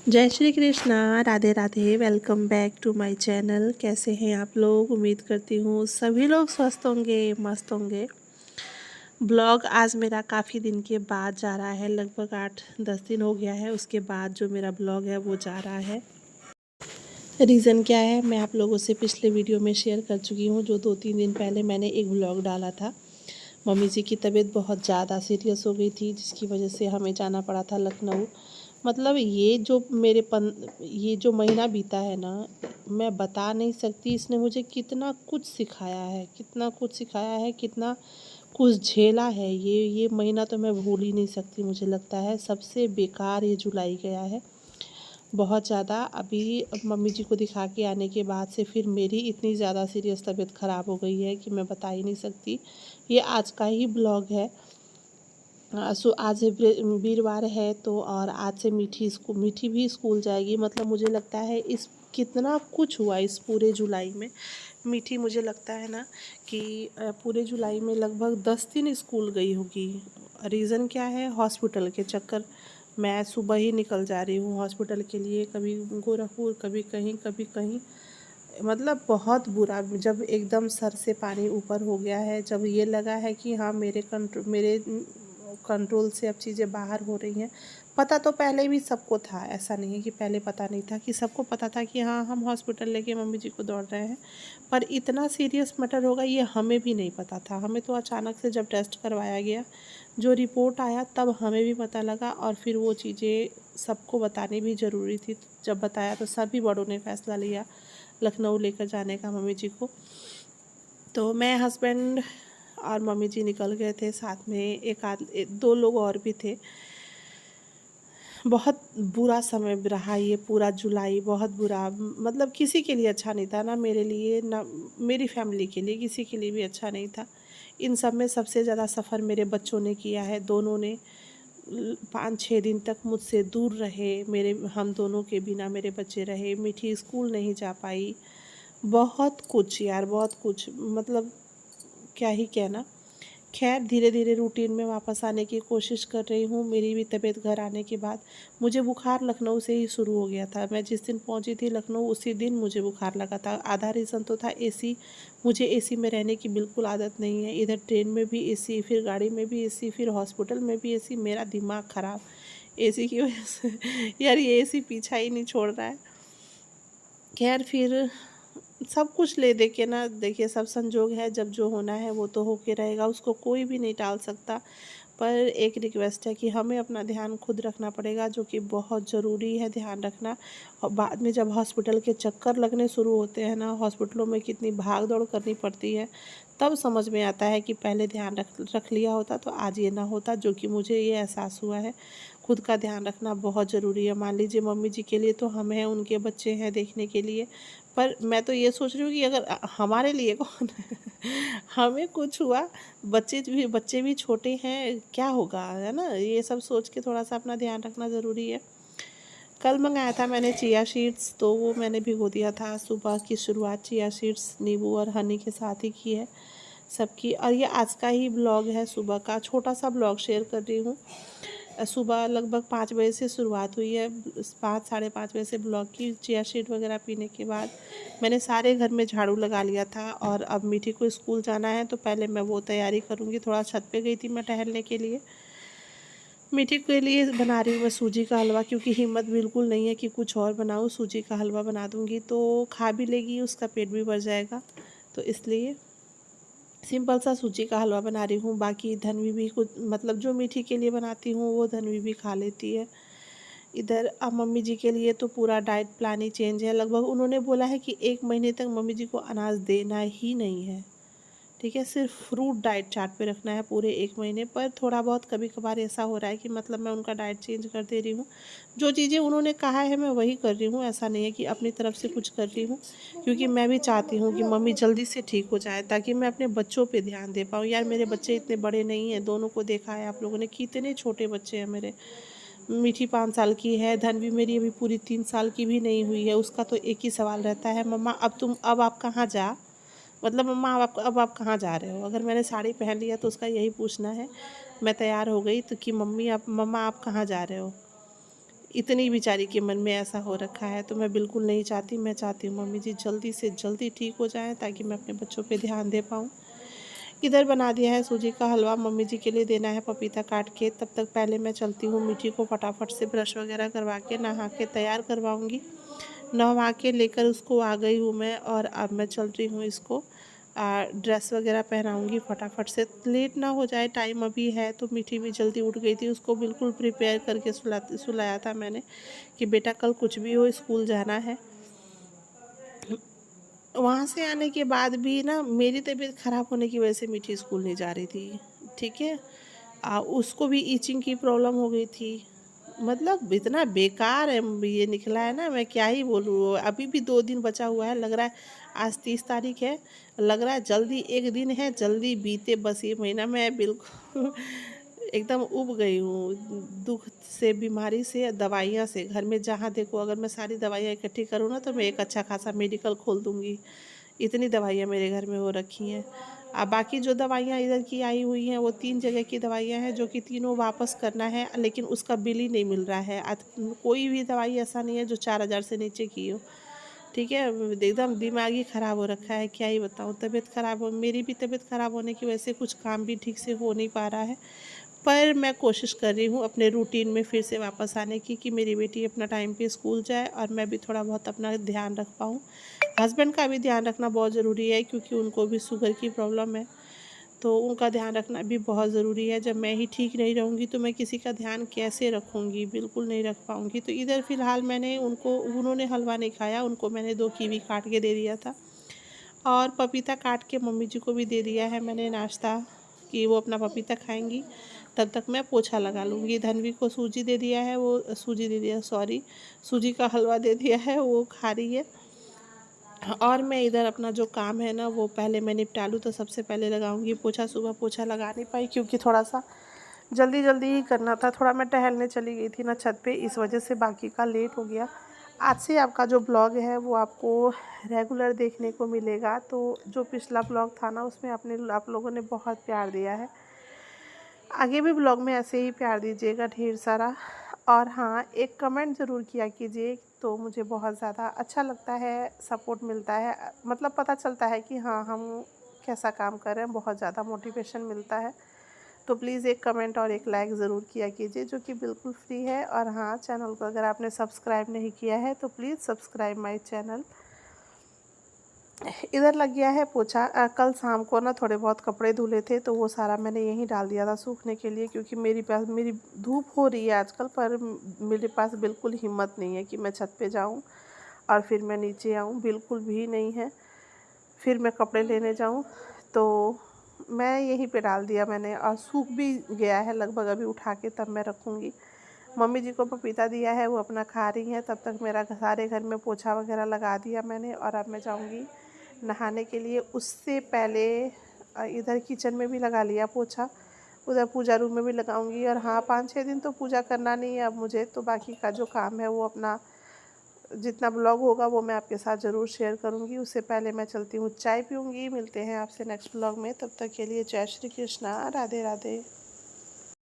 जय Shri Krishna, Radhe Radhe. Welcome back to my channel. कैसे हैं आप लोग? उम्मीद करती हूँ सभी लोग स्वस्थ होंगे, मस्त होंगे। ब्लॉग आज मेरा काफ़ी दिन के बाद जा रहा है, लगभग 8-10 दिन हो गया है। उसके बाद जो मेरा ब्लॉग है वो जा रहा है। रीज़न क्या है मैं आप लोगों से पिछले वीडियो में शेयर कर चुकी हूँ। जो 2-3 दिन पहले मैंने एक ब्लॉग डाला था। मम्मी जी की तबीयत बहुत ज़्यादा सीरियस हो गई थी, जिसकी वजह से हमें जाना पड़ा था लखनऊ। मतलब ये जो महीना बीता है ना, मैं बता नहीं सकती इसने मुझे कितना कुछ सिखाया है, कितना कुछ सिखाया है, कितना कुछ झेला है। ये महीना तो मैं भूल ही नहीं सकती। मुझे लगता है सबसे बेकार ये जुलाई गया है, बहुत ज़्यादा। अभी मम्मी जी को दिखा के आने के बाद से फिर मेरी इतनी ज़्यादा सीरियस तबीयत ख़राब हो गई है कि मैं बता ही नहीं सकती। ये आज का ही ब्लॉग है। आज वीरवार है तो, और आज से मीठी भी स्कूल जाएगी। मतलब मुझे लगता है इस कितना कुछ हुआ इस पूरे जुलाई में। मीठी मुझे लगता है ना कि पूरे जुलाई में लगभग 10 दिन स्कूल गई होगी। रीज़न क्या है? हॉस्पिटल के चक्कर। मैं सुबह ही निकल जा रही हूँ हॉस्पिटल के लिए, कभी गोरखपुर, कभी कहीं। मतलब बहुत बुरा, जब एकदम सर से पानी ऊपर हो गया है, जब ये लगा है कि हाँ मेरे कंट्रोल से अब चीज़ें बाहर हो रही हैं। पता तो पहले भी सबको था, ऐसा नहीं है कि पहले पता नहीं था। कि सबको पता था कि हाँ हम हॉस्पिटल लेके मम्मी जी को दौड़ रहे हैं, पर इतना सीरियस मैटर होगा ये हमें भी नहीं पता था। हमें तो अचानक से जब टेस्ट करवाया गया, जो रिपोर्ट आया, तब हमें भी पता लगा। और फिर वो चीज़ें सबको बतानी भी ज़रूरी थी। जब बताया तो सभी बड़ों ने फैसला लिया लखनऊ लेकर जाने का मम्मी जी को। तो मैं, हस्बैंड और मम्मी जी निकल गए थे। साथ में दो लोग और भी थे। बहुत बुरा समय रहा ये पूरा जुलाई, बहुत बुरा। मतलब किसी के लिए अच्छा नहीं था, ना मेरे लिए ना मेरी फैमिली के लिए, किसी के लिए भी अच्छा नहीं था। इन सब में सबसे ज़्यादा सफ़र मेरे बच्चों ने किया है। दोनों ने 5-6 दिन तक मुझसे दूर रहे। हम दोनों के बिना मेरे बच्चे रहे। मीठी स्कूल नहीं जा पाई। बहुत कुछ यार, बहुत कुछ। मतलब क्या ही कहना। खैर धीरे धीरे रूटीन में वापस आने की कोशिश कर रही हूँ। मेरी भी तबीयत घर आने के बाद, मुझे बुखार लखनऊ से ही शुरू हो गया था। मैं जिस दिन पहुँची थी लखनऊ, उसी दिन मुझे बुखार लगा था। आधा रीज़न तो था एसी। मुझे एसी में रहने की बिल्कुल आदत नहीं है। इधर ट्रेन में भी एसी, फिर गाड़ी में भी एसी, फिर हॉस्पिटल में भी एसी। मेरा दिमाग ख़राब एसी की वजह से। यार ये एसी पीछा ही नहीं छोड़ रहा है। खैर फिर सब कुछ ले दे के ना, देखिए सब संजोग है। जब जो होना है वो तो होके रहेगा, उसको कोई भी नहीं टाल सकता। पर एक रिक्वेस्ट है कि हमें अपना ध्यान खुद रखना पड़ेगा, जो कि बहुत ज़रूरी है ध्यान रखना। और बाद में जब हॉस्पिटल के चक्कर लगने शुरू होते हैं ना, हॉस्पिटलों में कितनी भाग दौड़ करनी पड़ती है, तब समझ में आता है कि पहले ध्यान रख लिया होता तो आज ये ना होता। जो कि मुझे ये एहसास हुआ है। खुद का ध्यान रखना बहुत ज़रूरी है। मान लीजिए मम्मी जी के लिए तो हम हैं, उनके बच्चे हैं देखने के लिए। पर मैं तो ये सोच रही हूँ कि अगर हमारे लिए कौन है? हमें कुछ हुआ, बच्चे भी छोटे हैं, क्या होगा, है ना? ये सब सोच के थोड़ा सा अपना ध्यान रखना ज़रूरी है। कल मंगाया था मैंने चिया सीड्स, तो वो मैंने भिगो दिया था। सुबह की शुरुआत चिया सीड्स नींबू और हनी के साथ ही की है सबकी। और ये आज का ही ब्लॉग है, सुबह का छोटा सा ब्लॉग शेयर कर रही हूँ। सुबह लगभग 5 बजे से शुरुआत हुई है। 5 साढ़े 5 बजे से ब्लॉग की। चिया सीड वगैरह पीने के बाद मैंने सारे घर में झाड़ू लगा लिया था। और अब मीठी को स्कूल जाना है तो पहले मैं वो तैयारी करूँगी। थोड़ा छत पे गई थी मैं टहलने के लिए। मीठी के लिए बना रही हूँ मैं सूजी का हलवा, क्योंकि हिम्मत बिल्कुल नहीं है कि कुछ और बनाऊँ। सूजी का हलवा बना दूँगी तो खा भी लेगी, उसका पेट भी भर जाएगा। तो इसलिए सिंपल सा सूजी का हलवा बना रही हूँ। बाकी धनवी भी कुछ, मतलब जो मीठी के लिए बनाती हूँ वो धनवी भी खा लेती है। इधर अब मम्मी जी के लिए तो पूरा डाइट प्लान ही चेंज है। लगभग उन्होंने बोला है कि 1 महीने तक मम्मी जी को अनाज देना ही नहीं है। ठीक है, सिर्फ फ्रूट डाइट चार्ट पे रखना है पूरे 1 महीने। पर थोड़ा बहुत कभी कभार ऐसा हो रहा है कि मतलब मैं उनका डाइट चेंज कर दे रही हूँ। जो चीज़ें उन्होंने कहा है मैं वही कर रही हूँ। ऐसा नहीं है कि अपनी तरफ से कुछ कर रही हूँ, क्योंकि मैं भी चाहती हूँ कि मम्मी जल्दी से ठीक हो जाए, ताकि मैं अपने बच्चों पे ध्यान दे पाऊँ। यार मेरे बच्चे इतने बड़े नहीं हैं, दोनों को देखा है आप लोगों ने, कितने छोटे बच्चे हैं मेरे। मीठी 5 साल की है, धनवी मेरी अभी पूरी 3 साल की भी नहीं हुई है। उसका तो एक ही सवाल रहता है, मम्मा अब आप कहाँ जा, मतलब मम्मा अब आप कहाँ जा रहे हो? अगर मैंने साड़ी पहन लिया तो उसका यही पूछना है। मैं तैयार हो गई तो कि मम्मा आप कहाँ जा रहे हो? इतनी बेचारी के मन में ऐसा हो रखा है। तो मैं बिल्कुल नहीं चाहती, मैं चाहती हूँ मम्मी जी जल्दी से जल्दी ठीक हो जाएँ ताकि मैं अपने बच्चों पे ध्यान दे पाऊँ। इधर बना दिया है सूजी का हलवा, मम्मी जी के लिए देना है पपीता काट के। तब तक पहले मैं चलती हूँ मीठी को फटाफट से ब्रश वगैरह करवा के नहा के तैयार करवाऊँगी। नहवा के लेकर उसको आ गई हूँ मैं, और अब मैं चल रही हूँ इसको ड्रेस वगैरह पहनाऊँगी फटाफट से, लेट ना हो जाए, टाइम अभी है। तो मीठी भी जल्दी उठ गई थी, उसको बिल्कुल प्रिपेयर करके सुलाया था मैंने कि बेटा कल कुछ भी हो स्कूल जाना है। वहाँ से आने के बाद भी ना मेरी तबीयत ख़राब होने की वजह से मीठी स्कूल नहीं जा रही थी, ठीक है। उसको भी ईचिंग की प्रॉब्लम हो गई थी। मतलब इतना बेकार है ये निकला है ना, मैं क्या ही बोलूँ। अभी भी 2 दिन बचा हुआ है, लग रहा है आज 30 तारीख है, लग रहा है जल्दी 1 दिन है, जल्दी बीते बस ये महीना। मैं बिल्कुल एकदम ऊब गई हूँ दुख से, बीमारी से, दवाइयाँ से। घर में जहाँ देखो अगर मैं सारी दवाइयाँ इकट्ठी करूँ ना तो मैं एक अच्छा खासा मेडिकल खोल दूँगी। इतनी दवाइयाँ मेरे घर में हो रखी हैं। बाकी जो दवाइयाँ इधर की आई हुई हैं वो 3 जगह की दवाइयाँ हैं जो कि तीनों वापस करना है, लेकिन उसका बिल ही नहीं मिल रहा है। कोई भी दवाई ऐसा नहीं है जो 4,000 से नीचे की हो, ठीक है। एकदम दिमाग ही ख़राब हो रखा है, क्या ही बताऊँ। तबीयत ख़राब हो, मेरी भी तबीयत ख़राब होने की वजह से कुछ काम भी ठीक से हो नहीं पा रहा है। पर मैं कोशिश कर रही हूँ अपने रूटीन में फिर से वापस आने की, कि मेरी बेटी अपना टाइम पे स्कूल जाए और मैं भी थोड़ा बहुत अपना ध्यान रख पाऊँ। हस्बैंड का भी ध्यान रखना बहुत ज़रूरी है क्योंकि उनको भी शुगर की प्रॉब्लम है, तो उनका ध्यान रखना भी बहुत ज़रूरी है। जब मैं ही ठीक नहीं रहूँगी तो मैं किसी का ध्यान कैसे रखूँगी, बिल्कुल नहीं रख पाऊँगी। तो इधर फ़िलहाल उन्होंने हलवा नहीं खाया, उनको मैंने 2 कीवी काट के दे दिया था, और पपीता काट के मम्मी जी को भी दे दिया है मैंने नाश्ता, कि वो अपना पपीता खाएंगी। तब तक मैं पोछा लगा लूँगी। धनवी को सूजी दे दिया है, वो सूजी दे दिया सॉरी सूजी का हलवा दे दिया है, वो खा रही है। और मैं इधर अपना जो काम है ना वो पहले मैं निपटा लूँ। तो सबसे पहले लगाऊंगी पोछा। सुबह पोछा लगा नहीं पाई क्योंकि थोड़ा सा जल्दी जल्दी ही करना था, थोड़ा मैं टहलने चली गई थी ना छत पे, इस वजह से बाकी का लेट हो गया। आज से आपका जो ब्लॉग है वो आपको रेगुलर देखने को मिलेगा। तो जो पिछला ब्लॉग था ना उसमें आप लोगों ने बहुत प्यार दिया है, आगे भी ब्लॉग में ऐसे ही प्यार दीजिएगा ढेर सारा। और हाँ, एक कमेंट ज़रूर किया कीजिए, तो मुझे बहुत ज़्यादा अच्छा लगता है, सपोर्ट मिलता है, मतलब पता चलता है कि हाँ हम कैसा काम कर रहे हैं, बहुत ज़्यादा मोटिवेशन मिलता है। तो प्लीज़ एक कमेंट और एक लाइक ज़रूर किया कीजिए, जो कि बिल्कुल फ्री है। और हाँ, चैनल को अगर आपने सब्सक्राइब नहीं किया है तो प्लीज़ सब्सक्राइब माई चैनल। इधर लग गया है पोछा। कल शाम को ना थोड़े बहुत कपड़े धुले थे तो वो सारा मैंने यहीं डाल दिया था सूखने के लिए, क्योंकि मेरी धूप हो रही है आजकल, पर मेरे पास बिल्कुल हिम्मत नहीं है कि मैं छत पे जाऊं और फिर मैं नीचे आऊं, बिल्कुल भी नहीं है। फिर मैं कपड़े लेने जाऊं, तो मैं यहीं पे डाल दिया मैंने, और सूख भी गया है लगभग। अभी उठा के तब मैं रखूँगी। मम्मी जी को पपीता दिया है, वो अपना खा रही हैं। तब तक मेरा सारे घर में पोछा वगैरह लगा दिया मैंने, और अब मैं जाऊंगी नहाने के लिए। उससे पहले इधर किचन में भी लगा लिया पोछा, उधर पूजा रूम में भी लगाऊंगी। और हाँ, 5-6 दिन तो पूजा करना नहीं है अब मुझे, तो बाकी का जो काम है वो अपना जितना ब्लॉग होगा वो मैं आपके साथ ज़रूर शेयर करूँगी। उससे पहले मैं चलती हूँ, चाय पीऊँगी। मिलते हैं आपसे नेक्स्ट ब्लॉग में, तब तक के लिए जय श्री कृष्णा, राधे राधे।